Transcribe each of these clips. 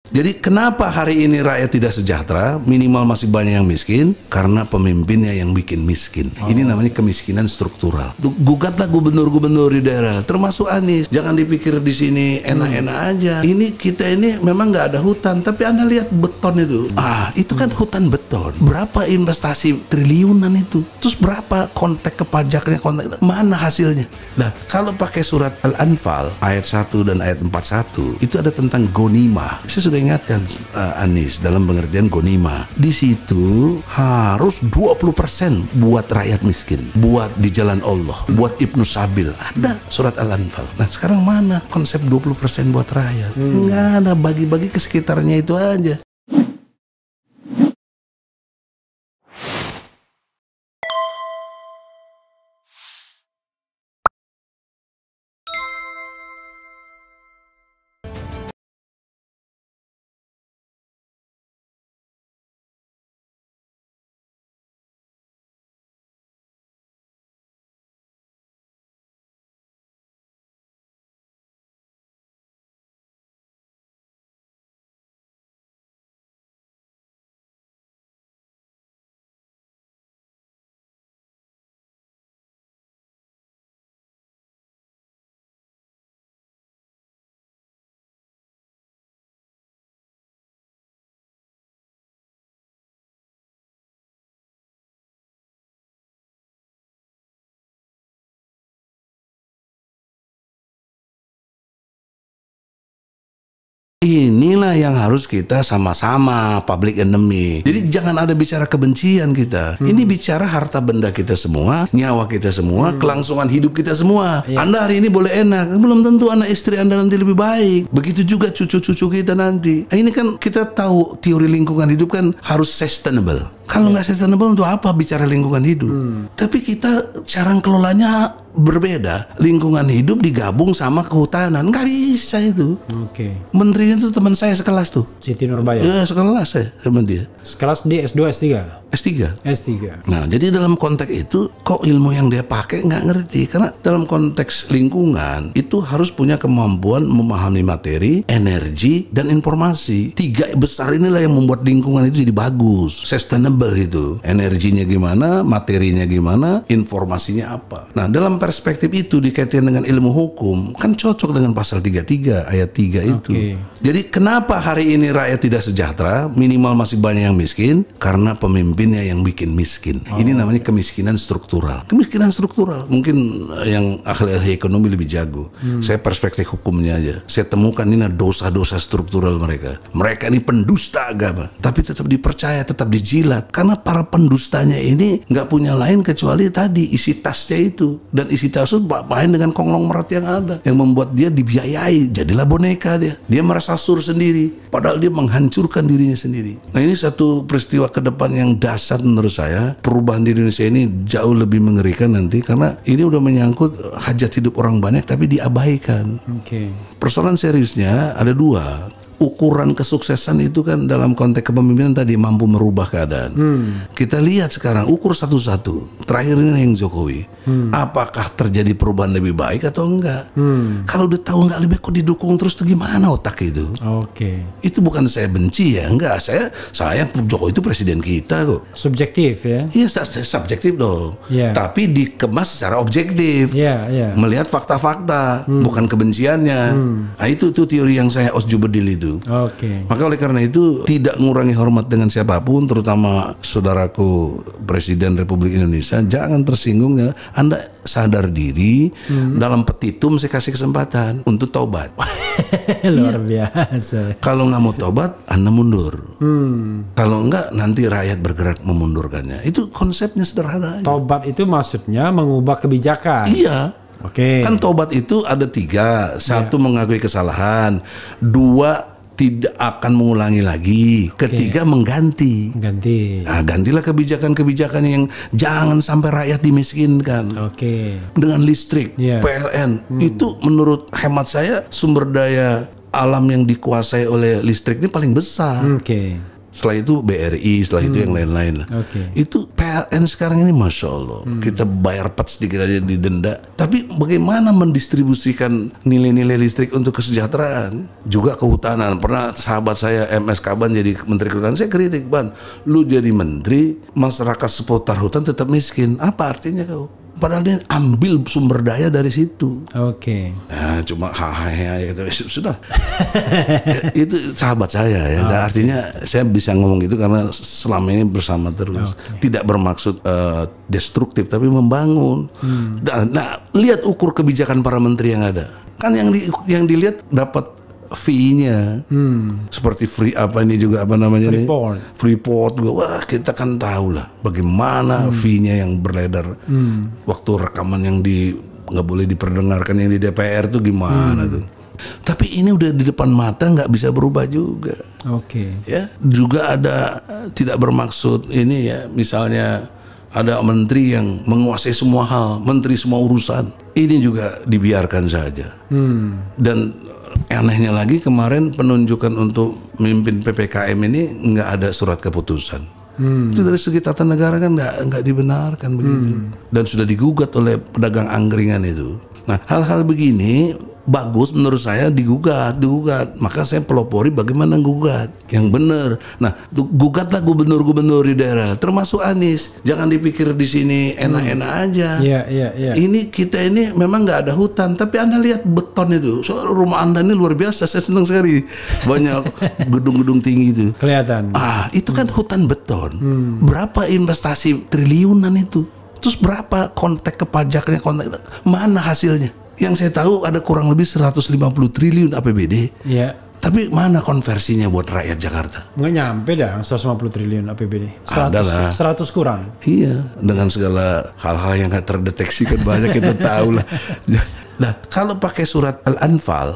Jadi kenapa hari ini rakyat tidak sejahtera, minimal masih banyak yang miskin? Karena pemimpinnya yang bikin miskin. Ini namanya kemiskinan struktural. Gugatlah gubernur-gubernur di daerah, termasuk Anies. Jangan dipikir di sini enak-enak aja. Ini kita ini memang nggak ada hutan, tapi Anda lihat beton itu. Itu kan hutan beton. Berapa investasi triliunan itu? Terus berapa kontek ke pajaknya? Mana hasilnya? Nah, kalau pakai surat Al-Anfal ayat 1 dan ayat 41 itu ada tentang gonima. Saya sudah ingatkan Anies dalam pengertian gonima. Di situ harus 20% buat rakyat miskin, buat di jalan Allah, buat Ibnu Sabil. Ada surat Al-Anfal. Nah, sekarang mana konsep 20% buat rakyat? Nggak ada, bagi-bagi ke sekitarnya itu aja. Inilah yang harus kita sama-sama public enemy. Jadi jangan ada bicara kebencian kita. Ini bicara harta benda kita semua, nyawa kita semua, kelangsungan hidup kita semua. Anda hari ini boleh enak, belum tentu anak istri Anda nanti lebih baik. Begitu juga cucu-cucu kita nanti. Nah, ini kan kita tahu teori lingkungan hidup kan harus sustainable. Kalau nggak sustainable untuk apa bicara lingkungan hidup? Tapi kita cara kelolanya berbeda. Lingkungan hidup digabung sama kehutanan, nggak bisa itu. Menterinya itu teman saya sekelas tuh, Siti Nurbaya. Sekelas saya sama dia. Sekelas di S2, S3? S3. Nah, jadi dalam konteks itu kok ilmu yang dia pakai nggak ngerti. Karena dalam konteks lingkungan itu harus punya kemampuan memahami materi, energi, dan informasi. 3 besar inilah yang membuat lingkungan itu jadi bagus, sustainable itu. Energinya gimana, materinya gimana, informasinya apa. Nah, dalam perspektif itu dikaitkan dengan ilmu hukum kan cocok dengan pasal 33 ayat 3 itu. Jadi kenapa hari ini rakyat tidak sejahtera, minimal masih banyak yang miskin? Karena pemimpinnya yang bikin miskin. Ini namanya kemiskinan struktural. Kemiskinan struktural mungkin yang ahli ekonomi lebih jago. Saya perspektif hukumnya aja. Saya temukan ini dosa-dosa struktural mereka. Mereka ini pendusta agama, tapi tetap dipercaya, tetap dijilat. Karena para pendustanya ini nggak punya lain kecuali tadi isi tasnya itu. Dan isi tas itu main dengan konglomerat yang ada, yang membuat dia dibiayai. Jadilah boneka dia. Dia merasa sur sendiri, padahal dia menghancurkan dirinya sendiri. Nah, ini satu peristiwa ke depan yang dasar menurut saya. Perubahan di Indonesia ini jauh lebih mengerikan nanti, karena ini udah menyangkut hajat hidup orang banyak tapi diabaikan. Persoalan seriusnya ada 2. Ukuran kesuksesan itu kan dalam konteks kepemimpinan tadi mampu merubah keadaan. Kita lihat sekarang ukur satu-satu. Terakhir ini yang Jokowi. Apakah terjadi perubahan lebih baik atau enggak? Kalau udah tahu enggak lebih kok didukung terus tuh gimana otak itu? Itu bukan saya benci ya, enggak. Saya Jokowi itu presiden kita kok. Subjektif ya? Iya, subjektif dong. Tapi dikemas secara objektif. Melihat fakta-fakta, bukan kebenciannya. Nah, itu teori yang saya osjubedil itu. Maka oleh karena itu tidak mengurangi hormat dengan siapapun, terutama saudaraku Presiden Republik Indonesia. Jangan tersinggung ya. Anda sadar diri. Dalam petitum saya kasih kesempatan untuk taubat. Luar biasa. Kalau nggak mau taubat, Anda mundur. Kalau enggak, nanti rakyat bergerak memundurkannya. Itu konsepnya sederhana aja. Taubat itu maksudnya mengubah kebijakan. Iya. Kan taubat itu ada 3. 1 mengakui kesalahan, 2 tidak akan mengulangi lagi, 3 mengganti. Nah, gantilah kebijakan-kebijakan yang jangan sampai rakyat dimiskinkan. Dengan listrik, PLN itu menurut hemat saya sumber daya alam yang dikuasai oleh listrik ini paling besar. Setelah itu BRI, setelah itu yang lain-lain. Itu PLN sekarang ini Masya Allah. Kita bayar sedikit aja didenda. Tapi bagaimana mendistribusikan nilai-nilai listrik untuk kesejahteraan? Juga kehutanan. Pernah sahabat saya MS Kaban jadi Menteri Kehutanan, saya kritik, Ban, lu jadi menteri, masyarakat seputar hutan tetap miskin. Apa artinya kau? Padahal dia ambil sumber daya dari situ. Nah, cuma gitu. Sudah. Itu sahabat saya ya. Artinya saya bisa ngomong gitu karena selama ini bersama terus. Tidak bermaksud destruktif tapi membangun. Nah, lihat ukur kebijakan para menteri yang ada. Kan yang dilihat dapat fee-nya seperti free apa ini juga apa namanya Freeport juga. Wah, kita kan tahu lah bagaimana fee-nya yang beredar waktu rekaman yang nggak boleh diperdengarkan yang di DPR tuh gimana tuh. Tapi ini udah di depan mata, nggak bisa berubah juga. Ya, juga ada tidak bermaksud ini ya, misalnya ada menteri yang menguasai semua hal, menteri semua urusan. Ini juga dibiarkan saja. Dan anehnya lagi kemarin penunjukan untuk memimpin PPKM ini nggak ada surat keputusan. Itu dari segi tata negara kan nggak dibenarkan begitu. Dan sudah digugat oleh pedagang angkringan itu. Nah, hal-hal begini bagus menurut saya digugat. Maka saya pelopori bagaimana gugat yang benar. Nah, gugatlah gubernur-gubernur di daerah, termasuk Anies. Jangan dipikir di sini enak-enak aja. Ini kita ini memang nggak ada hutan, tapi Anda lihat beton itu. Soal rumah Anda ini luar biasa. Saya senang sekali. Banyak gedung-gedung tinggi itu. Kelihatan. Itu kan hutan beton. Berapa investasi triliunan itu? Terus berapa kontek kepajaknya? Mana hasilnya? Yang saya tahu ada kurang lebih 150 triliun APBD. Tapi mana konversinya buat rakyat Jakarta? Nggak nyampe dah 150 triliun APBD. 100 kurang. Iya, dengan segala hal-hal yang nggak terdeteksi kan banyak kita tahu lah. Nah, kalau pakai surat Al-Anfal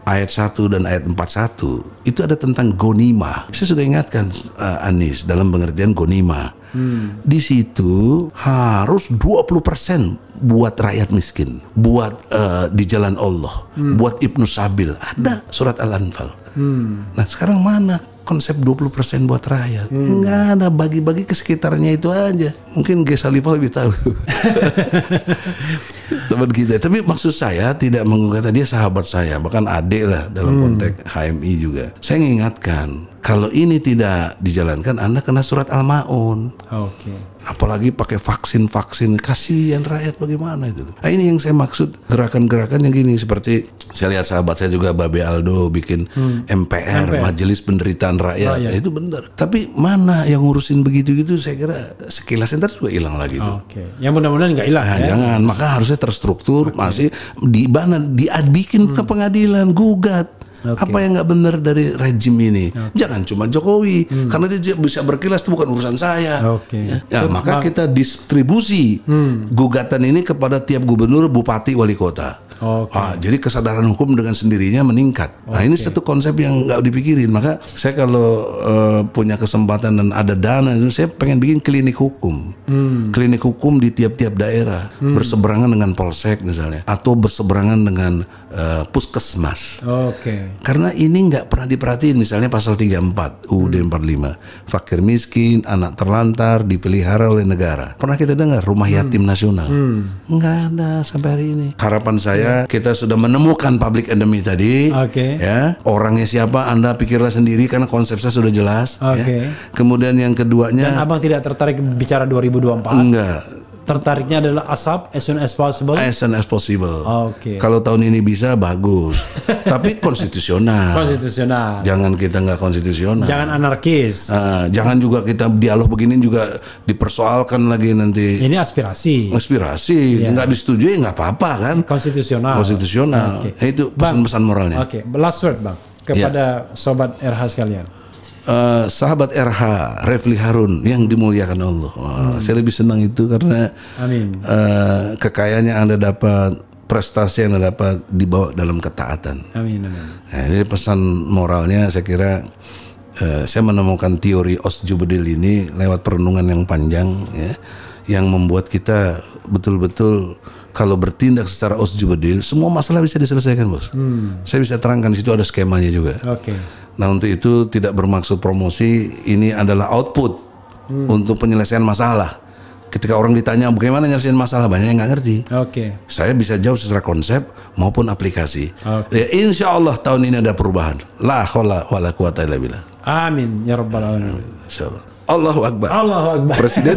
ayat 1 dan ayat 41 itu ada tentang gonima. Saya sudah ingatkan Anies dalam pengertian gonima. Di situ harus 20% buat rakyat miskin, buat di jalan Allah, buat Ibnu Sabil. Ada surat Al-Anfal. Nah, sekarang mana konsep 20% buat rakyat? Enggak ada, bagi-bagi ke sekitarnya itu aja. Mungkin G. Salifah lebih tahu. Teman kita. Tapi maksud saya tidak mengugat, dia sahabat saya, bahkan adik lah dalam konteks HMI juga. Saya mengingatkan, kalau ini tidak dijalankan, Anda kena surat Al-Maun. Apalagi pakai vaksin, kasihan rakyat bagaimana itu. Nah, ini yang saya maksud, gerakan-gerakan yang gini, seperti saya lihat sahabat saya juga Babe Aldo bikin MPR, Majelis Penderitaan Rakyat. Itu benar. Tapi mana yang ngurusin begitu-gitu, saya kira sekilas ntar juga hilang lagi tuh. Yang mudah-mudahan nggak hilang. Jangan, maka harusnya terstruktur, masih bikin ke pengadilan, gugat. Apa yang nggak benar dari rejim ini? Jangan cuma Jokowi, karena dia bisa berkilas, itu bukan urusan saya. Maka kita distribusi gugatan ini kepada tiap gubernur, bupati, wali kota. Jadi kesadaran hukum dengan sendirinya meningkat. Nah, ini satu konsep yang nggak dipikirin. Maka saya kalau punya kesempatan dan ada dana, saya pengen bikin klinik hukum. Klinik hukum di tiap-tiap daerah, berseberangan dengan polsek misalnya, atau berseberangan dengan puskesmas. Karena ini nggak pernah diperhatiin. Misalnya pasal 34 UUD 45, fakir miskin, anak terlantar dipelihara oleh negara. Pernah kita dengar rumah yatim nasional? Nggak ada sampai hari ini. Harapan saya kita sudah menemukan public enemy tadi. Ya, orangnya siapa Anda pikirlah sendiri karena konsep saya sudah jelas. Ya. Kemudian yang keduanya. Dan Abang tidak tertarik bicara 2024? Enggak. Tertariknya adalah ASAP, as soon as possible. As soon as possible. Kalau tahun ini bisa bagus, tapi konstitusional. Jangan kita nggak konstitusional. Jangan anarkis. Jangan juga kita dialog begini juga dipersoalkan lagi nanti. Ini aspirasi. Nggak disetujui nggak apa-apa kan. Konstitusional. Itu pesan-pesan moralnya. Last word Bang kepada sobat RH sekalian. Sahabat RH Refli Harun yang dimuliakan Allah. Saya lebih senang itu karena kekayaan yang Anda dapat, prestasi yang Anda dapat dibawa dalam ketaatan. Nah, ini pesan moralnya saya kira saya menemukan teori Osjubedil ini lewat perenungan yang panjang ya, yang membuat kita betul-betul kalau bertindak secara usjubadil, semua masalah bisa diselesaikan, Bos. Saya bisa terangkan di situ ada skemanya juga. Oke. Nah, untuk itu tidak bermaksud promosi, ini adalah output untuk penyelesaian masalah. Ketika orang ditanya bagaimana nyelesain masalah, banyak yang nggak ngerti. Oke. Saya bisa jawab secara konsep maupun aplikasi. Ya, insya Allah tahun ini ada perubahan. La haula wala quwata illa billah. Amin ya rabbal alamin. Insya Allah. Allahu Akbar. Allahu Akbar. Presiden.